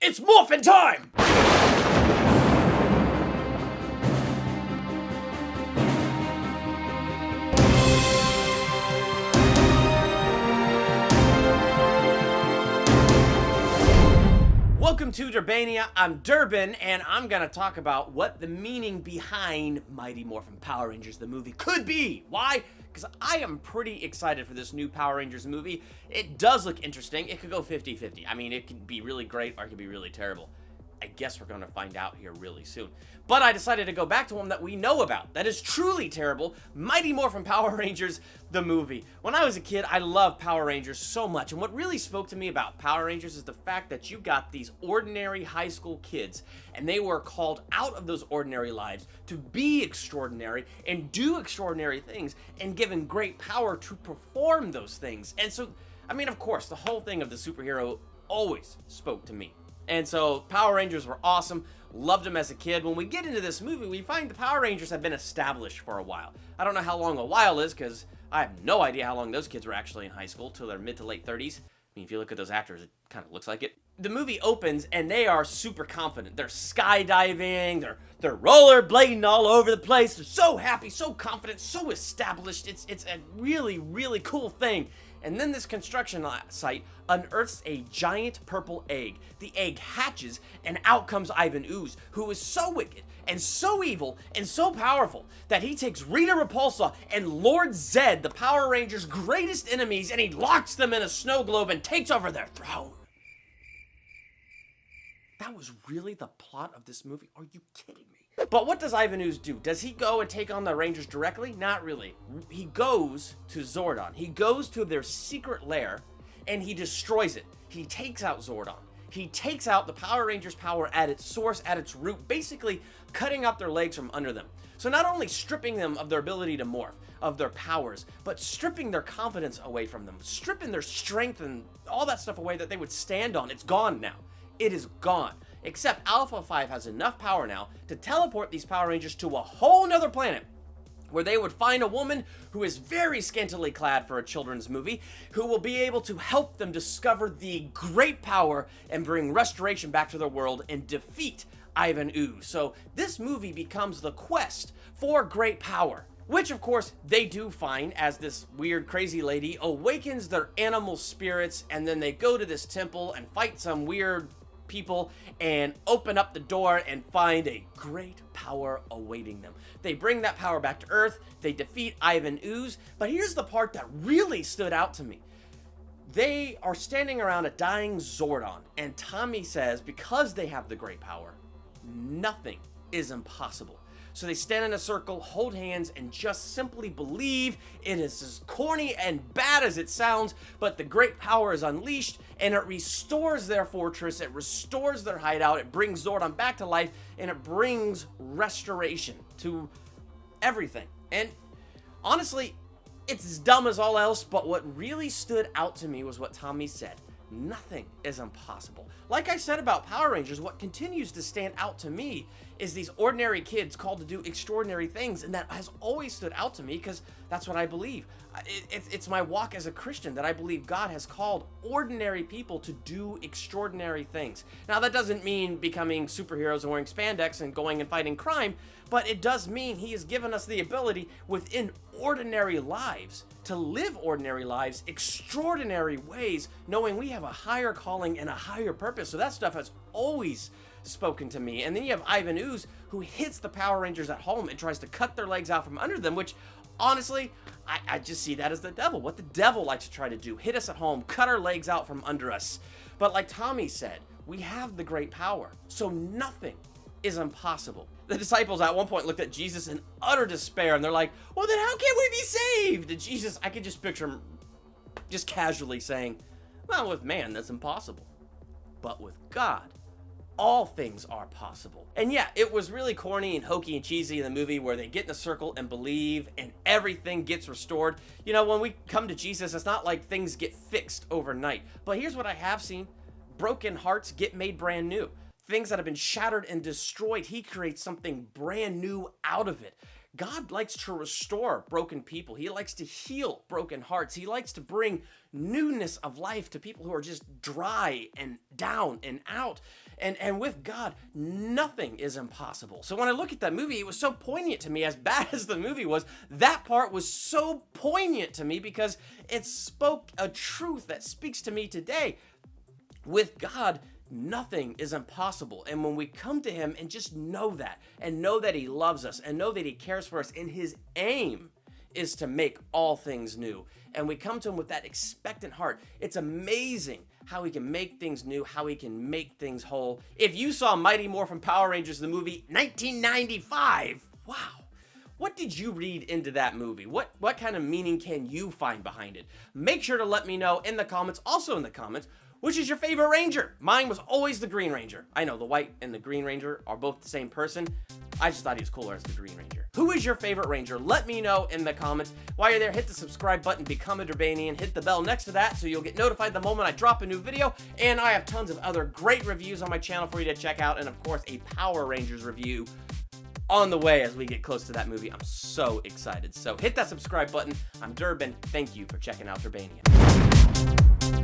It's morphin' time! Welcome to Durbania. I'm Durbin, and I'm gonna talk about what the meaning behind Mighty Morphin Power Rangers, the movie, could be. Why? Because I am pretty excited for this new Power Rangers movie. It does look interesting. It could go 50-50. I mean, it could be really great or it could be really terrible. I guess we're going to find out here really soon. But I decided to go back to one that we know about, that is truly terrible, Mighty Morphin Power Rangers, the movie. When I was a kid, I loved Power Rangers so much, and what really spoke to me about Power Rangers is the fact that you got these ordinary high school kids, and they were called out of those ordinary lives to be extraordinary and do extraordinary things, and given great power to perform those things. And so, I mean, of course, the whole thing of the superhero always spoke to me. And so Power Rangers were awesome, loved them as a kid. When we get into this movie, we find the Power Rangers have been established for a while. I don't know how long a while is, because I have no idea how long those kids were actually in high school, till their mid to late 30s. I mean, if you look at those actors, it kind of looks like it. The movie opens, and they are super confident. They're skydiving, they're rollerblading all over the place. They're so happy, so confident, so established. It's a really, really cool thing. And then this construction site unearths a giant purple egg. The egg hatches, and out comes Ivan Ooze, who is so wicked and so evil and so powerful that he takes Rita Repulsa and Lord Zed, the Power Rangers' greatest enemies, and he locks them in a snow globe and takes over their throne. That was really the plot of this movie? Are you kidding me? But what does Ivan Ooze do? Does he go and take on the Rangers directly? Not really. He goes to Zordon. He goes to their secret lair, and he destroys it. He takes out Zordon. He takes out the Power Rangers' power at its source, at its root, basically cutting out their legs from under them. So not only stripping them of their ability to morph, of their powers, but stripping their confidence away from them, stripping their strength and all that stuff away that they would stand on. It's gone now. It is gone. Except Alpha 5 has enough power now to teleport these Power Rangers to a whole nother planet where they would find a woman who is very scantily clad for a children's movie, who will be able to help them discover the great power and bring restoration back to their world and defeat Ivan Ooze. So this movie becomes the quest for great power, which of course they do find as this weird crazy lady awakens their animal spirits, and then they go to this temple and fight some weird people and open up the door and find a great power awaiting them. They bring that power back to Earth, they defeat Ivan Ooze, but here's the part that really stood out to me. They are standing around a dying Zordon, and Tommy says because they have the great power, nothing is impossible. So they stand in a circle, hold hands, and just simply believe. It is as corny and bad as it sounds, but the great power is unleashed, and it restores their fortress, it restores their hideout, it brings Zordon back to life, and it brings restoration to everything. And honestly, it's as dumb as all else, but what really stood out to me was what Tommy said. Nothing is impossible. Like I said about Power Rangers, what continues to stand out to me is these ordinary kids called to do extraordinary things, and that has always stood out to me because that's what I believe. It's my walk as a Christian that I believe God has called ordinary people to do extraordinary things. Now, that doesn't mean becoming superheroes and wearing spandex and going and fighting crime, but it does mean He has given us the ability within ordinary lives to live ordinary lives, extraordinary ways, knowing we have a higher calling and a higher purpose. So that stuff has always spoken to me. And then you have Ivan Ooze, who hits the Power Rangers at home and tries to cut their legs out from under them, which honestly, I just see that as the devil. What the devil likes to try to do, hit us at home, cut our legs out from under us. But like Tommy said, we have the great power, so nothing is impossible. The disciples at one point looked at Jesus in utter despair, and they're like, well, then how can we be saved? And Jesus, I could just picture him just casually saying, well, with man, that's impossible. But with God, all things are possible. And yeah, it was really corny and hokey and cheesy in the movie where they get in a circle and believe and everything gets restored. You know, when we come to Jesus, it's not like things get fixed overnight. But here's what I have seen. Broken hearts get made brand new. Things that have been shattered and destroyed, He creates something brand new out of it. God likes to restore broken people. He likes to heal broken hearts. He likes to bring newness of life to people who are just dry and down and out. And with God, nothing is impossible. So when I look at that movie, it was so poignant to me. As bad as the movie was, that part was so poignant to me because it spoke a truth that speaks to me today. With God, nothing is impossible. And when we come to him and just know that, and know that he loves us, and know that he cares for us, and his aim is to make all things new, and we come to him with that expectant heart, it's amazing how he can make things new, how he can make things whole. If you saw Mighty Morphin Power Rangers, the movie 1995, wow. What did you read into that movie? What kind of meaning can you find behind it? Make sure to let me know in the comments. Also in the comments, which is your favorite Ranger? Mine was always the Green Ranger. I know the White and the Green Ranger are both the same person. I just thought he was cooler as the Green Ranger. Who is your favorite Ranger? Let me know in the comments. While you're there, hit the subscribe button, become a Durbanian, hit the bell next to that so you'll get notified the moment I drop a new video. And I have tons of other great reviews on my channel for you to check out. And of course, a Power Rangers review on the way as we get close to that movie. I'm so excited. So hit that subscribe button. I'm Durbin. Thank you for checking out Durbania.